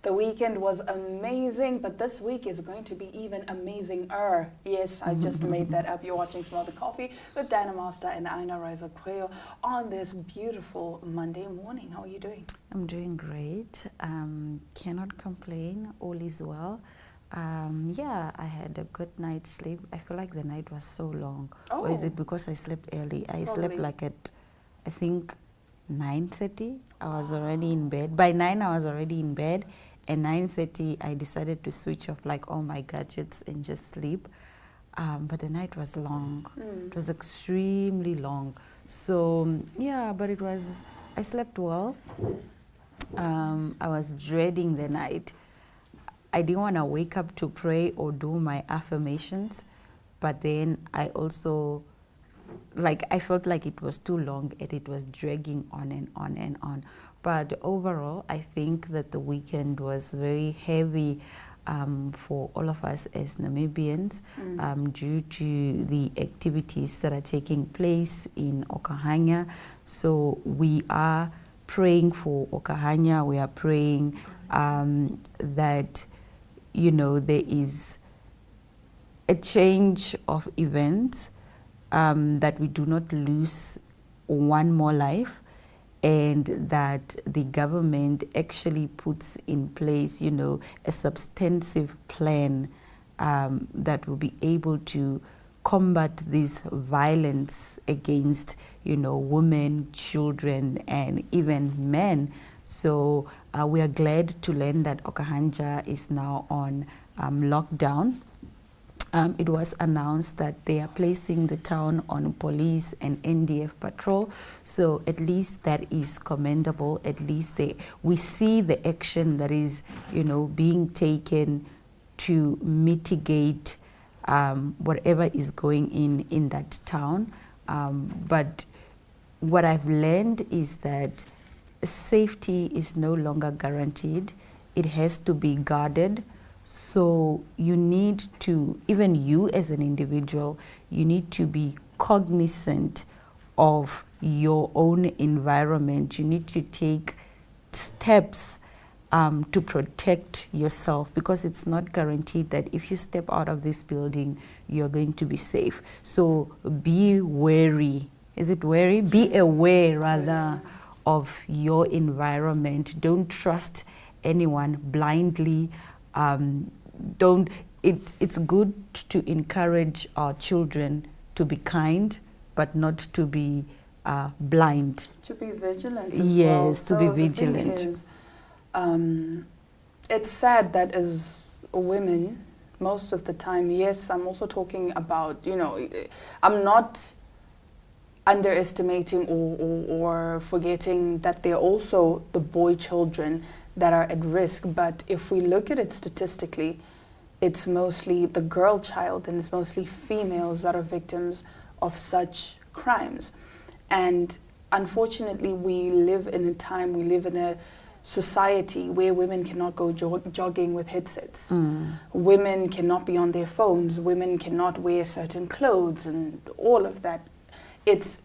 The weekend was amazing, but this week is going to be even amazinger. Yes, I just made that up. You're watching Smell the Coffee with Dana Master and Aina Riza Quayo on this beautiful Monday morning. How are you doing? I'm doing great. Cannot complain. All is well. Yeah, I had a good night's sleep. I feel like the night was so long. Oh. Or is it because I slept early? I slept like at, I think, 9:30. I was already in bed. By 9, I was already in bed. And 9:30, I decided to switch off like all my gadgets and just sleep. But the night was long. It was extremely long. So, yeah, but it was, I slept well. I was dreading the night. I didn't want to wake up to pray or do my affirmations, but then I also, I felt like it was too long and it was dragging on and on and on. But overall, I think that the weekend was very heavy for all of us as Namibians due to the activities that are taking place in Okahanya. So we are praying for Okahanya. We are praying that, you know, there is a change of events, that we do not lose one more life, and that the government actually puts in place, you know, a substantive plan that will be able to combat this violence against, you know, women, children, and even men. So we are glad to learn that Okahanja is now on lockdown. It was announced that they are placing the town on police and NDF patrol. So at least that is commendable. At least we see the action that is, you know, being taken to mitigate whatever is going in that town. But what I've learned is that safety is no longer guaranteed. It has to be guarded. So you need to, even you as an individual, you need to be cognizant of your own environment. You need to take steps to protect yourself, because it's not guaranteed that if you step out of this building, you're going to be safe. So be wary. Is it wary? Be aware, rather, of your environment. Don't trust anyone blindly. It's good to encourage our children to be kind, but not to be blind. To be vigilant as yes, well. to So be vigilant. The thing is, it's sad that as women, most of the time, yes, I'm also talking about, you know, I'm not underestimating or forgetting that they're also the boy children that are at risk. But if we look at it statistically, it's mostly the girl child and it's mostly females that are victims of such crimes. And unfortunately, we live in a society where women cannot go jogging with headsets. Women cannot be on their phones. Women cannot wear certain clothes and all of that. It's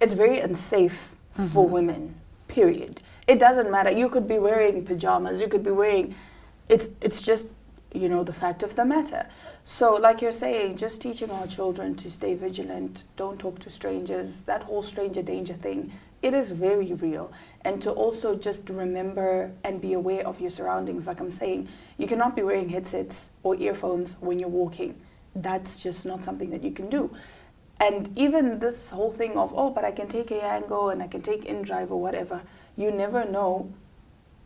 very unsafe for women, period. It doesn't matter. You could be wearing pajamas. You could be wearing, it's just, you know, the fact of the matter. So like you're saying, just teaching our children to stay vigilant, don't talk to strangers, that whole stranger danger thing, it is very real. And to also just remember and be aware of your surroundings. Like I'm saying, you cannot be wearing headsets or earphones when you're walking. That's just not something that you can do. And even this whole thing of, oh, but I can take a Yango and I can take InDrive or whatever, you never know.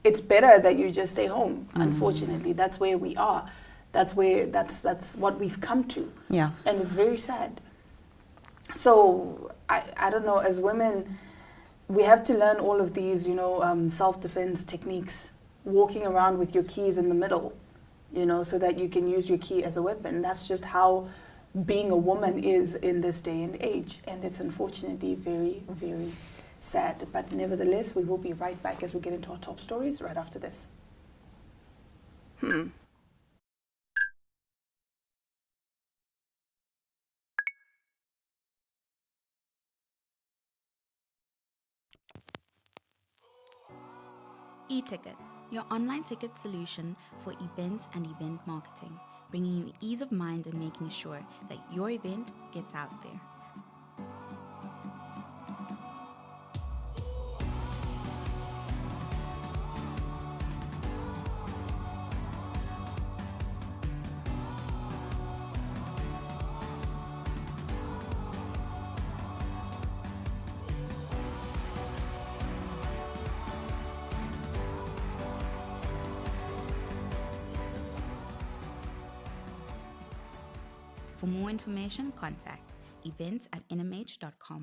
It's better that you just stay home. Unfortunately, that's where we are. That's what we've come to. Yeah. And it's very sad. So I don't know, as women, we have to learn all of these, you know, self-defense techniques, walking around with your keys in the middle, you know, so that you can use your key as a weapon. That's just how being a woman is in this day and age. And it's unfortunately very, very sad. But nevertheless, we will be right back as we get into our top stories right after this. E-ticket. your online ticket solution for events and event marketing, bringing you ease of mind and making sure that your event gets out there. For more information, contact events@nhh.com.na.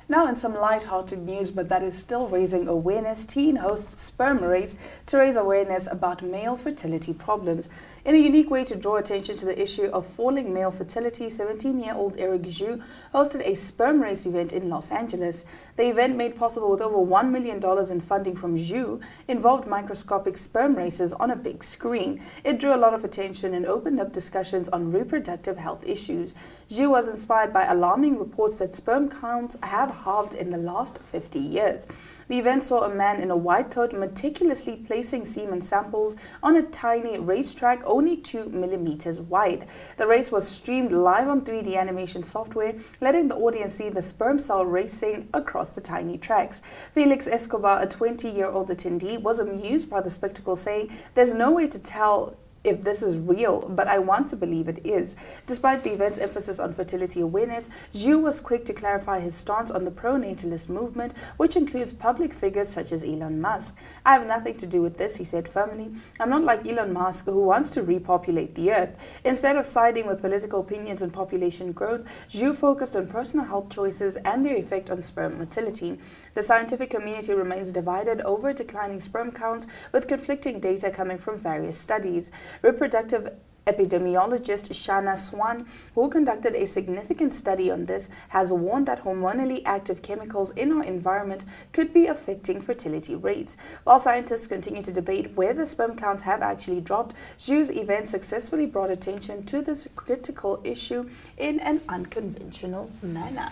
Now in some light-hearted news, but that is still raising awareness, teen hosts sperm race to raise awareness about male fertility problems. In a unique way to draw attention to the issue of falling male fertility, 17-year-old Eric Zhu hosted a sperm race event in Los Angeles. The event, made possible with over $1 million in funding from Zhu, involved microscopic sperm races on a big screen. It drew a lot of attention and opened up discussions on reproductive health issues. Zhu was inspired by alarming reports that sperm counts have halved in the last 50 years. The event saw a man in a white coat meticulously placing semen samples on a tiny racetrack only 2 millimeters wide. The race was streamed live on 3D animation software, letting the audience see the sperm cell racing across the tiny tracks. Felix Escobar, a 20-year-old attendee, was amused by the spectacle, saying, "There's no way to tell if this is real, but I want to believe it is." Despite the event's emphasis on fertility awareness, Zhu was quick to clarify his stance on the pro-natalist movement, which includes public figures such as Elon Musk. "I have nothing to do with this," he said firmly. "I'm not like Elon Musk, who wants to repopulate the earth." Instead of siding with political opinions on population growth, Zhu focused on personal health choices and their effect on sperm motility. The scientific community remains divided over declining sperm counts, with conflicting data coming from various studies. Reproductive epidemiologist Shana Swan, who conducted a significant study on this, has warned that hormonally active chemicals in our environment could be affecting fertility rates. While scientists continue to debate whether sperm counts have actually dropped, Zhu's event successfully brought attention to this critical issue in an unconventional manner.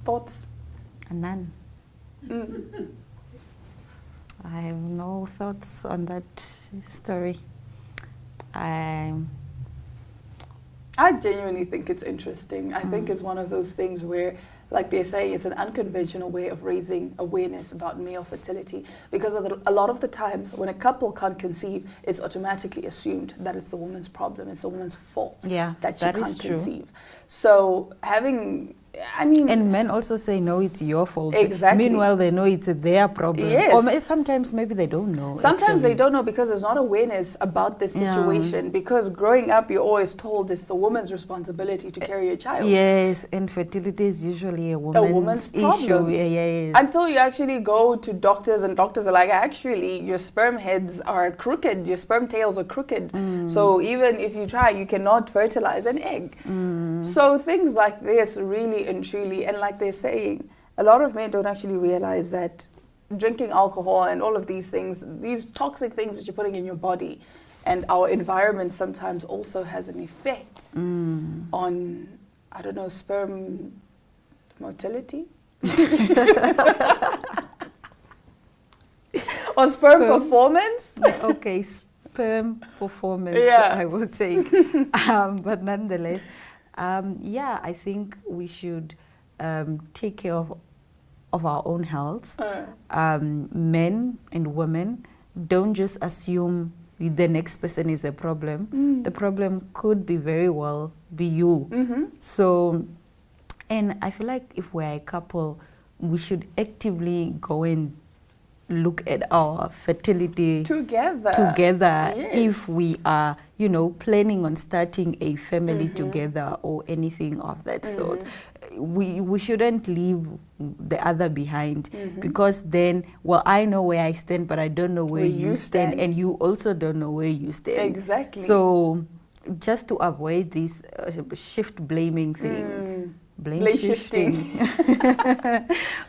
Thoughts? None. I have no thoughts on that story. I genuinely think it's interesting. I think it's one of those things where, like they say, it's an unconventional way of raising awareness about male fertility, because a lot of the times when a couple can't conceive, it's automatically assumed that it's the woman's problem, it's the woman's fault that she can't conceive. So and men also say, no, it's your fault. Exactly. Meanwhile, they know it's their problem. Yes. Or sometimes maybe they don't know. Sometimes they don't know because there's not awareness about this situation. Because growing up, you're always told it's the woman's responsibility to carry a child. Yes, and fertility is usually a woman's issue. Problem. Yes. Until you actually go to doctors, and doctors are like, actually, your sperm heads are crooked, your sperm tails are crooked. So even if you try, you cannot fertilize an egg. So things like this really and truly, and like they're saying, a lot of men don't actually realize that drinking alcohol and all of these things, these toxic things that you're putting in your body and our environment sometimes also has an effect on, I don't know, sperm motility? Or sperm performance? Okay, sperm performance, I will take. But nonetheless, I think we should take care of our own health. Men and women, don't just assume the next person is a problem. The problem could be very well be you. So, and I feel like if we're a couple, we should actively go and look at our fertility together. Yes. If we are, planning on starting a family together or anything of that sort. We shouldn't leave the other behind, because then, I know where I stand, but I don't know where you stand, and you also don't know where you stand. Exactly. So just to avoid this shift blaming thing, blame shifting.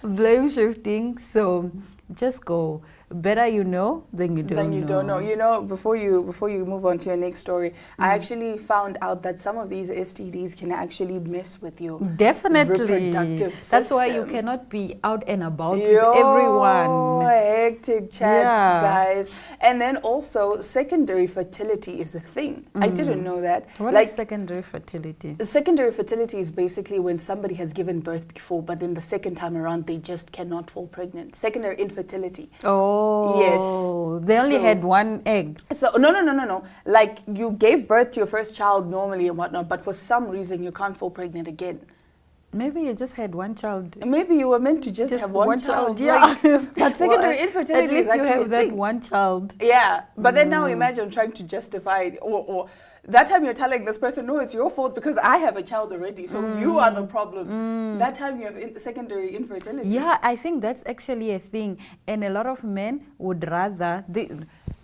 Blame shifting. So just go better you know than you don't Then you know. don't know. You know, before you move on to your next story, I actually found out that some of these STDs can actually mess with your Definitely. reproductive That's why you system. cannot be out and about Yo, with everyone. hectic chats, Yeah. guys. And then also, secondary fertility is a thing. I didn't know that. What like, is secondary fertility? secondary fertility is basically when somebody has given birth before, but then the second time around, they just cannot fall pregnant. Secondary infertility. Oh, Yes. They only So- had one egg. So no. Like you gave birth to your first child normally and whatnot, but for some reason you can't fall pregnant again. Maybe you just had one child. Maybe you were meant to just have one child. Yeah. But secondary Well, infertility at least is actually you have a that thing. one child. Yeah, but then now imagine trying to justify or that time you're telling this person, no, it's your fault because I have a child already, so you are the problem. That time you have secondary infertility. Yeah, I think that's actually a thing. And a lot of men would rather...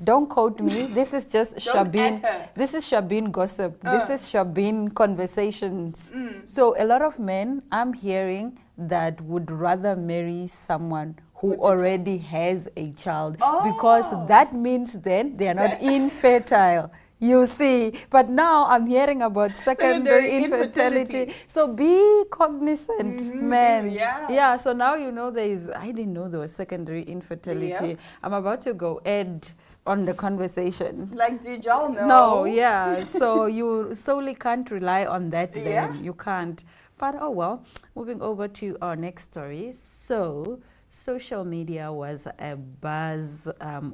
don't quote me. This is just Don't Shabin. at her. This is Shabin gossip. This is Shabin conversations. So a lot of men, I'm hearing, that would rather marry someone who With a already has a child. Oh. Because that means then they are not infertile. You see, but now I'm hearing about secondary Secondary infertility. infertility. So be cognizant, man. Yeah. So now you know I didn't know there was secondary infertility. Yeah. I'm about to go add on the conversation. Like, did y'all know? No, yeah. So you solely can't rely on that then. Yeah. You can't. But oh well, moving over to our next story. So social media was a buzz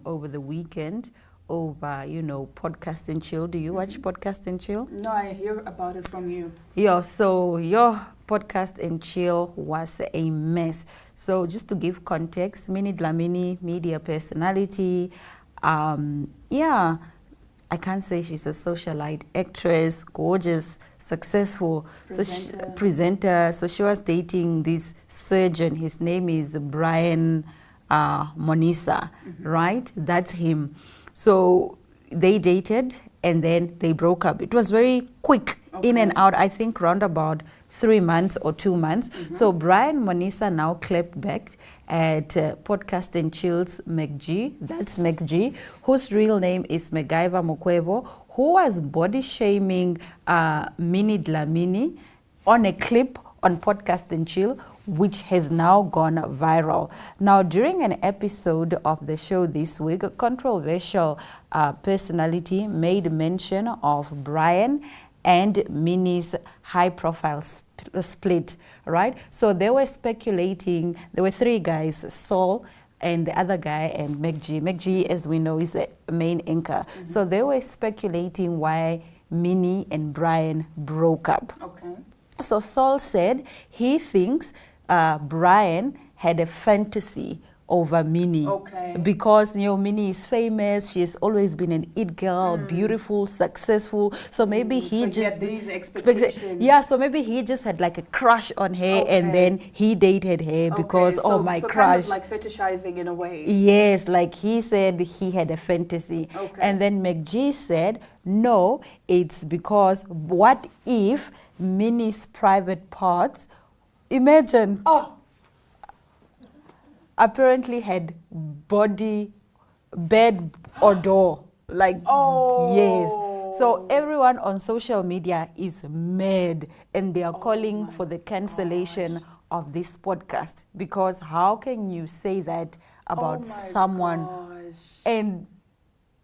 over the weekend over, Podcast and Chill. Do you watch Podcast and Chill? No, I hear about it from you. Yeah, so your Podcast and Chill was a mess. So just to give context, Minnie Dlamini, media personality, I can't say she's a socialite, actress, gorgeous, successful presenter. So she was dating this surgeon. His name is Brian Monisa, right? That's him. So they dated and then they broke up. It was very quick, in and out, I think round about 3 months or 2 months. So Brian Monisa now clapped back at Podcast and Chill's McG, that's McG, whose real name is MacGyver Mokwevo, who was body shaming Minnie Dlamini on a clip on Podcast and Chill, which has now gone viral. Now, during an episode of the show this week, a controversial personality made mention of Brian and Minnie's high-profile split, right? So they were speculating, there were 3 guys, Saul and the other guy and McG. McG, as we know, is a main anchor. So they were speculating why Minnie and Brian broke up. Okay. So Saul said he thinks Brian had a fantasy over Minnie. Okay. Because, Minnie is famous. She has always been an it girl, beautiful, successful. So maybe he So he just... had these expectations. Yeah, so maybe he just had like a crush on her and then he dated her because, Okay, my so crush. kind of like fetishizing in a way. Yes, like he said he had a fantasy. Okay. And then McG said, no, it's because what if Minnie's private parts, imagine, apparently had bed odor. Like, yes. So everyone on social media is mad and they are calling for the cancellation of this podcast, because how can you say that about someone? And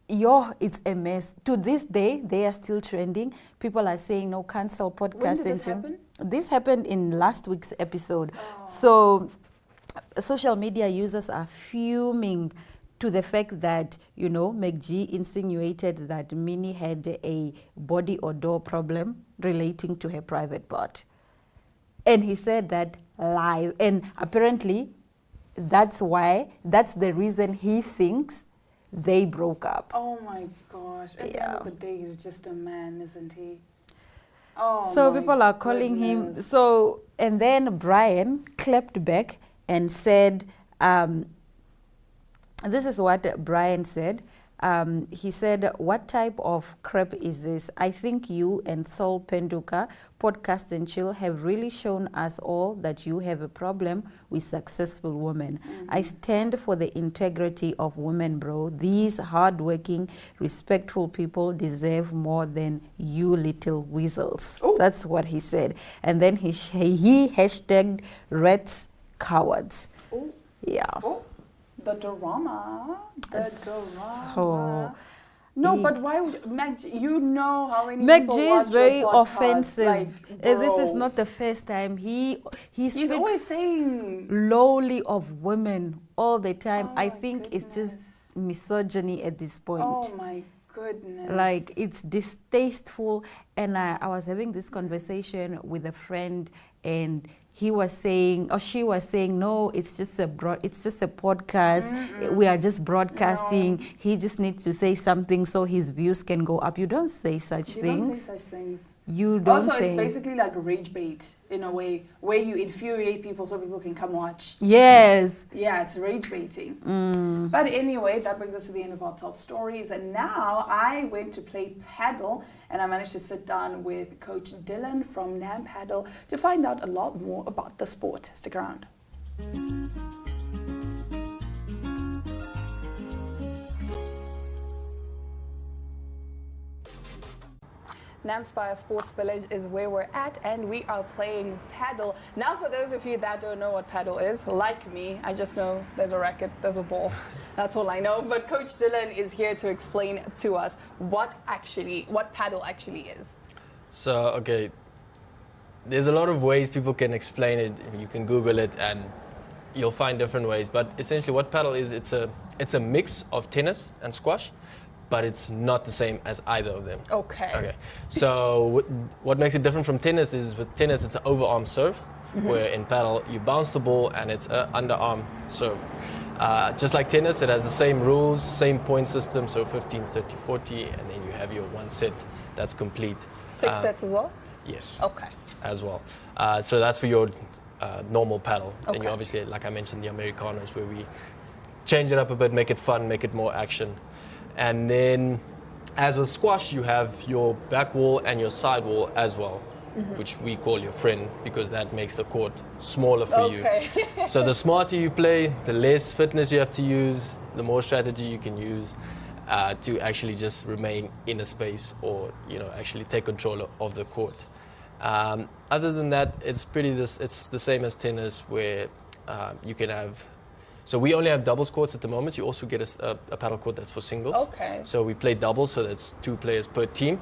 it's a mess. To this day, they are still trending. People are saying, no, cancel podcast. When did this happen? This happened in last week's episode. So social media users are fuming to the fact that, McG insinuated that Minnie had a body odor problem relating to her private part. And he said that live. And apparently, that's the reason he thinks they broke up. Oh my gosh. At the end of the day, he's just a man, isn't he? So people are calling him. So, and then Brian clapped back and said, this is what Brian said. He said, what type of crap is this? I think you and Saul Penduka, Podcast and Chill, have really shown us all that you have a problem with successful women. I stand for the integrity of women, bro. These hardworking, respectful people deserve more than you little weasels. Ooh. That's what he said. And then he hashtagged rats cowards. Oh, Yeah. oh, the drama. The So, drama. No, he- but why would Meg G, you know how many Meg people G watch is very your podcast, offensive. like, This is bro. not the first time. He He's speaks always saying. lowly of women all the time. Oh I my think it's goodness. just misogyny at this point. Oh my goodness. Like, it's distasteful. And I was having this conversation with a friend, and he was saying, or she was saying, no, it's just a podcast. We are just broadcasting. No. He just needs to say something so his views can go up. You don't say such You things. don't say such things. You don't Also, say. it's basically like rage bait in a way, where you infuriate people so people can come watch. Yes. Yeah, it's rage baiting. But anyway, that brings us to the end of our top stories. And now I went to play paddle, and I managed to sit down with Coach Dylan from NAM Paddle to find out a lot more about the sport. Stick around. Namspire Sports Village is where we're at, and we are playing paddle. Now, for those of you that don't know what paddle is, like me, I just know there's a racket, there's a ball. That's all I know. But Coach Dylan is here to explain to us what paddle actually is. So, okay, there's a lot of ways people can explain it. You can Google it and you'll find different ways. But essentially what paddle is, it's a mix of tennis and squash, but it's not the same as either of them. Okay. Okay. So what makes it different from tennis is with tennis it's an overarm serve, where in paddle you bounce the ball and it's an underarm serve. Just like tennis, it has the same rules, same point system, so 15, 30, 40, and then you have your one set that's complete. Six sets as well? Yes, Okay. as well. So that's for your normal paddle. Then Okay. you obviously, like I mentioned, the Americanos, where we change it up a bit, make it fun, make it more action. And then, as with squash, you have your back wall and your side wall as well, which we call your friend, because that makes the court smaller for Okay. you. So the smarter you play, the less fitness you have to use, the more strategy you can use to actually just remain in a space, or actually take control of the court. Other than that, it's it's the same as tennis, where you can have. So we only have doubles courts at the moment. You also get a paddle court that's for singles. Okay. So we play doubles, so that's 2 players per team,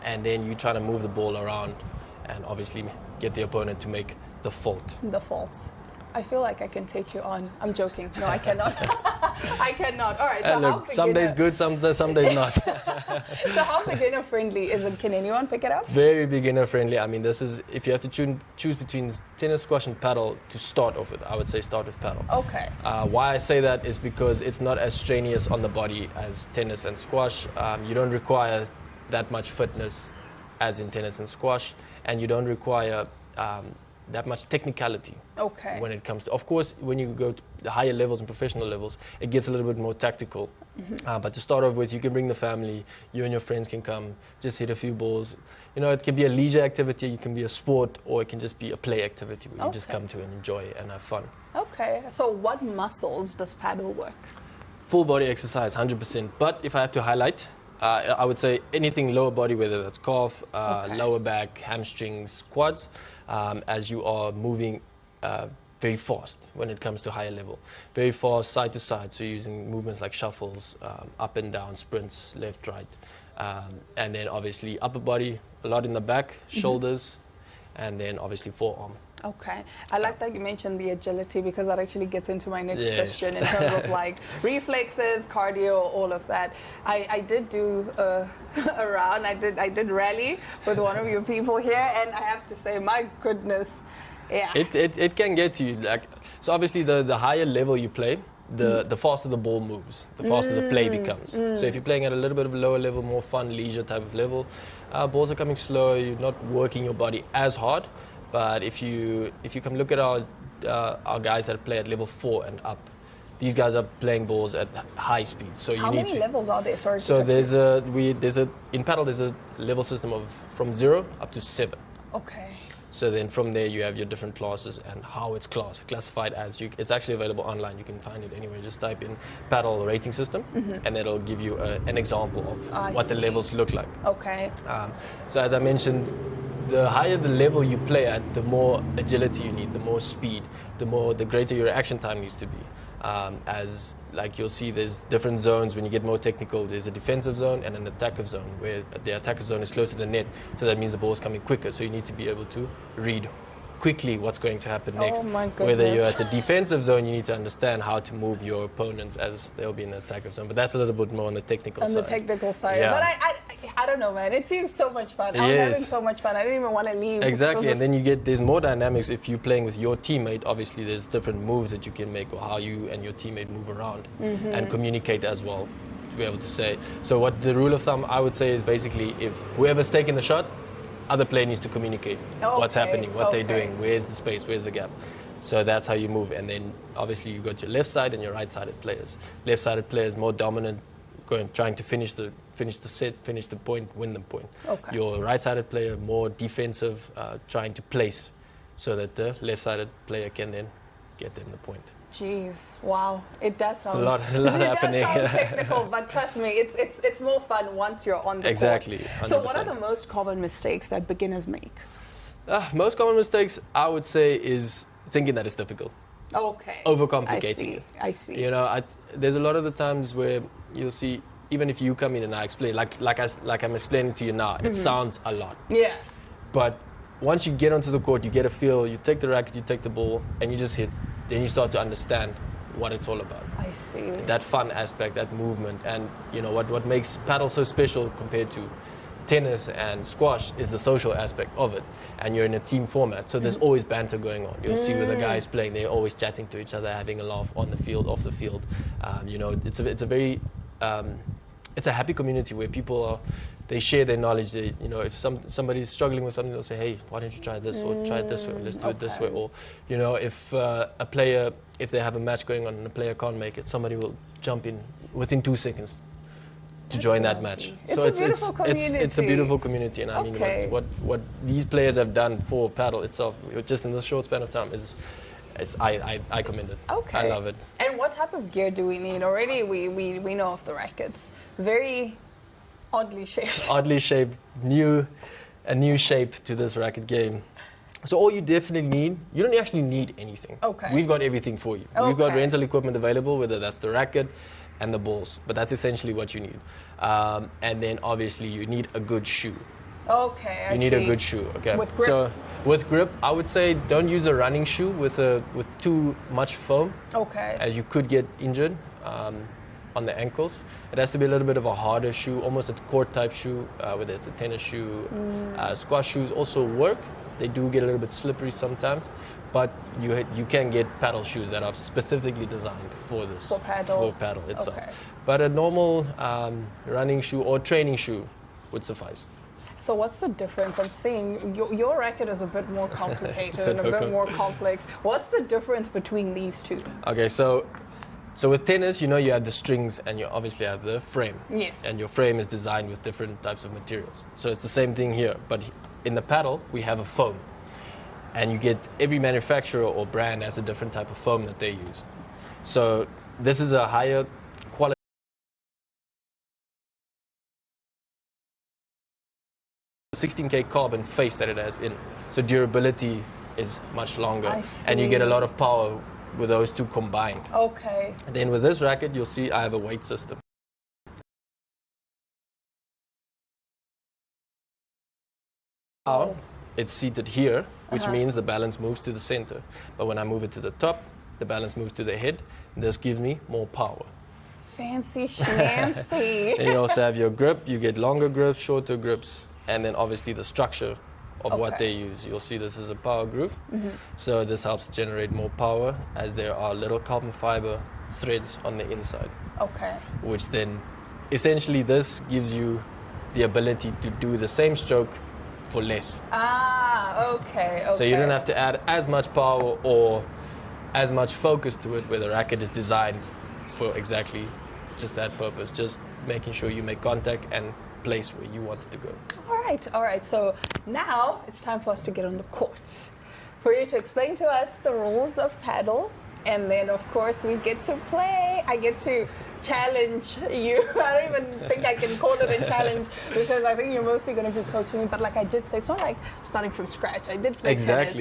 and then you try to move the ball around, and obviously get the opponent to make the fault. The faults. I feel like I can take you on. I'm joking. No, I cannot. I cannot. All right. So how Look, some days good, some days not. So how beginner friendly is it? Can anyone pick it up? Very beginner friendly. I mean, this is, if you have to choose between tennis, squash, and paddle to start off with, I would say start with paddle. Okay. Why I say that is because it's not as strenuous on the body as tennis and squash. You don't require that much fitness as in tennis and squash, and you don't require that much technicality. Okay. When it comes to, of course, when you go to the higher levels and professional levels, it gets a little bit more tactical. But to start off with, you can bring the family, you and your friends can come, just hit a few balls. It can be a leisure activity, it can be a sport, or it can just be a play activity where you just Okay. come to and enjoy and have fun. Okay. So what muscles does paddle work? Full body exercise, 100%. But if I have to highlight, I would say anything lower body, whether that's calf, Okay. lower back, hamstrings, quads, as you are moving very fast when it comes to higher level. Very fast, side to side, so using movements like shuffles, up and down, sprints, left, right. And then obviously upper body, a lot in the back, shoulders, and then obviously forearm. Okay. I like that you mentioned the agility, because that actually gets into my next Yes. question in terms of like reflexes, cardio, all of that. I did do a round. I did rally with one of your people here, and I have to say, my goodness, yeah. It can get to you. So obviously the higher level you play, the faster the ball moves, the faster the play becomes. So if you're playing at a little bit of a lower level, more fun, leisure type of level, balls are coming slow, you're not working your body as hard. But if you come look at our guys that play at level 4 and up, these guys are playing balls at high speed. So you How need many levels are there? Sorry. So to cut you. there's a in paddle there's a level system of from 0 up to 7. Okay. So then from there you have your different classes and how it's classified as. It's actually available online. You can find it anywhere. Just type in paddle rating system, and it'll give you an example of what the levels look like. Okay. So as I mentioned, the higher the level you play at, the more agility you need, the more speed, the greater your reaction time needs to be. As like you'll see, there's different zones. When you get more technical, there's a defensive zone and an attacking zone, where the attacking zone is closer to the net, so that means the ball is coming quicker. So you need to be able to read quickly what's going to happen next. Oh my Whether you're goodness. at the defensive zone, you need to understand how to move your opponents as they'll be in the attacking zone. But that's a little bit more on the technical On side. the technical side. Yeah. But I don't know, man. It seems so much fun. I was Yes. having so much fun. I didn't even want to leave. Exactly, It and was then there's more dynamics if you're playing with your teammate. Obviously, there's different moves that you can make, or how you and your teammate move around and communicate as well, to be able to say. So what the rule of thumb I would say is basically, if whoever's taking the shot, other player needs to communicate what's Okay, happening, what they're okay. doing, where's the space, where's the gap. So that's how you move, and then obviously you got your left side and your right-sided players. Left-sided players more dominant, trying to finish the set, finish the point, win the point. Okay. Your right-sided player more defensive, trying to place, so that the left-sided player can then get them the point. Jeez, wow, it does sound a lot happening. It does sound technical, but trust me, it's more fun once you're on the Exactly, court. So, what are 100%. the most common mistakes that beginners make? Most common mistakes, I would say, is thinking that it's difficult, Okay. overcomplicating it. I see. You know, there's a lot of the times where you'll see, even if you come in and I explain, like I'm explaining to you now, it sounds a lot. Yeah. But once you get onto the court, you get a feel, you take the racket, you take the ball, and you just hit. Then you start to understand what it's all about. I see. That fun aspect, that movement, and you know what makes paddle so special compared to tennis and squash is the social aspect of it. And you're in a team format, so there's always banter going on. You'll see with the guys playing, they're always chatting to each other, having a laugh on the field, off the field. You know, it's a very it's a happy community where people they share their knowledge. They, you know, if somebody's struggling with something, they'll say, "Hey, why don't you try this, or try it this way, or let's do it this way." Or, you know, if a player, if they have a match going on and a player can't make it, somebody will jump in within 2 seconds to join that match. It's a beautiful community. It's a beautiful community, and I mean, Okay. what these players have done for paddle itself, just in this short span of time, I commend it. Okay. I love it. And what type of gear do we need? Already we know of the rackets. Very oddly shaped. Oddly shaped, a new shape to this racket game. So all you definitely need, you don't actually need anything. Okay. We've got everything for you. We've got Okay. rental equipment available, whether that's the racket and the balls, but that's essentially what you need. And then obviously you need a good shoe. Okay, You need a good shoe, okay? With grip? So with grip, I would say don't use a running shoe with too much foam, Okay. as you could get injured on the ankles. It has to be a little bit of a harder shoe, almost a court type shoe, whether it's a tennis shoe. Squash shoes also work. They do get a little bit slippery sometimes, but you can get paddle shoes that are specifically designed for this. For paddle? For paddle itself. Okay. But a normal running shoe or training shoe would suffice. So what's the difference? I'm seeing your racket is a bit more complicated and a bit more complex. What's the difference between these two? Okay, so with tennis, you know, you have the strings and you obviously have the frame. Yes. And your frame is designed with different types of materials. So it's the same thing here, but in the paddle, we have a foam. And you get, every manufacturer or brand has a different type of foam that they use. So this is a higher quality. 16K carbon face that it has in. So durability is much longer. I And you get a see. lot of power with those two combined. Okay. And then with this racket, you'll see I have a weight system. Now it's seated here, which means the balance moves to the center. But when I move it to the top, the balance moves to the head. And this gives me more power. Fancy schmancy. And you also have your grip. You get longer grips, shorter grips, and then obviously the structure of what Okay. they use. You'll see this is a power groove. So this helps generate more power, as there are little carbon fiber threads on the inside, Okay. which then essentially this gives you the ability to do the same stroke for less. Ah, okay. So you don't have to add as much power or as much focus to it, where the racket is designed for exactly just that purpose, just making sure you make contact and place where you want it to go. All right. So now it's time for us to get on the court, for you to explain to us the rules of paddle, and then of course we get to play. I get to challenge you. I don't even think I can call it a challenge because I think you're mostly going to be coaching me. But like I did say, it's not like starting from scratch. I did play tennis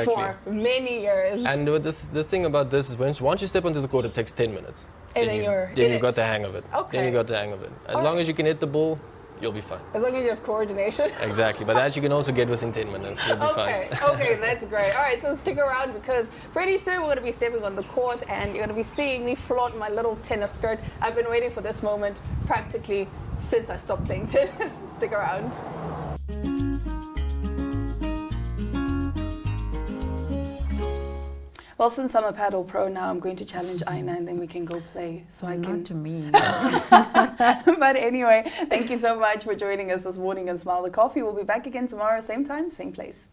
for many years. And the thing about this is once you step onto the court, it takes 10 minutes. And then you got the hang of it. Okay. Then you got the hang of it. As long as you can hit the ball, you'll be fine. As long as you have coordination. Exactly, but that you can also get within 10 minutes. You'll be fine. Okay, that's great. All right, so stick around because pretty soon we're going to be stepping on the court and you're going to be seeing me flaunt my little tennis skirt. I've been waiting for this moment practically since I stopped playing tennis. Stick around. Well, since I'm a paddle pro now, I'm going to challenge Aina and then we can go play. So I can. Not to me. But anyway, thank you so much for joining us this morning on Smile the Coffee. We'll be back again tomorrow, same time, same place.